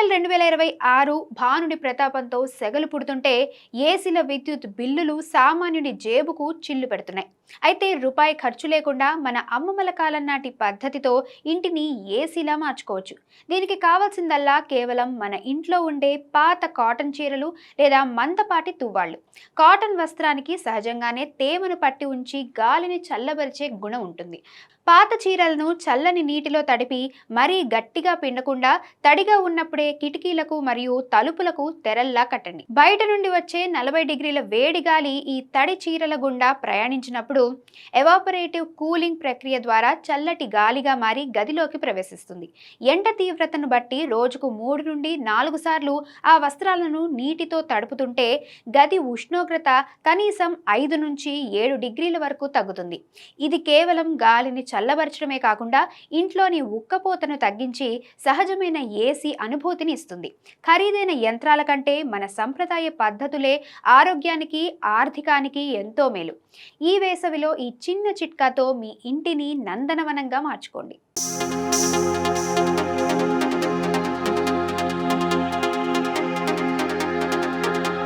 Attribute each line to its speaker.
Speaker 1: April 2026 భానుడి ప్రతాపంతో సెగలు పుడుతుంటే ఏసీల విద్యుత్ బిల్లులు సామాన్యుడి జేబుకు చిల్లు పెడుతున్నాయి. అయితే రూపాయి ఖర్చు లేకుండా మన అమ్మమ్మల కాలం నాటి పద్ధతితో ఇంటిని ఏసీలా మార్చుకోవచ్చు. దీనికి కావాల్సిందల్లా కేవలం మన ఇంట్లో ఉండే పాత కాటన్ చీరలు లేదా మందపాటి తువ్వాళ్లు. కాటన్ వస్త్రానికి సహజంగానే తేమను పట్టి ఉంచి గాలిని చల్లబరిచే గుణం ఉంటుంది. పాత చీరలను చల్లని నీటిలో తడిపి మరీ గట్టిగా పిండకుండా తడిగా ఉన్నప్పుడే కిటికీలకు మరియు తలుపులకు తెరల్లా కట్టండి. బయట నుండి వచ్చే 40 డిగ్రీల వేడి గాలి ఈ తడి చీరల గుండా ప్రయాణించినప్పుడు ఎవాపరేటివ్ కూలింగ్ ప్రక్రియ ద్వారా చల్లటి గాలిగా మారి గదిలోకి ప్రవేశిస్తుంది. ఎండ తీవ్రతను బట్టి రోజుకు 3 నుండి 4 సార్లు ఆ వస్త్రాలను నీటితో తడుపుతుంటే గది ఉష్ణోగ్రత కనీసం 5 నుంచి 7 డిగ్రీల వరకు తగ్గుతుంది. ఇది కేవలం గాలిని చల్లబరచడమే కాకుండా ఇంట్లోని ఉక్కపోతను తగ్గించి సహజమైన ఏసీ అనుభూతిని ఇస్తుంది. ఖరీదైన యంత్రాల కంటే మన సంప్రదాయ పద్ధతులే ఆరోగ్యానికి, ఆర్థికానికి ఎంతో మేలు. ఈ వేసవిలో ఈ చిన్న చిట్కాతో మీ ఇంటిని నందనవనంగా మార్చుకోండి.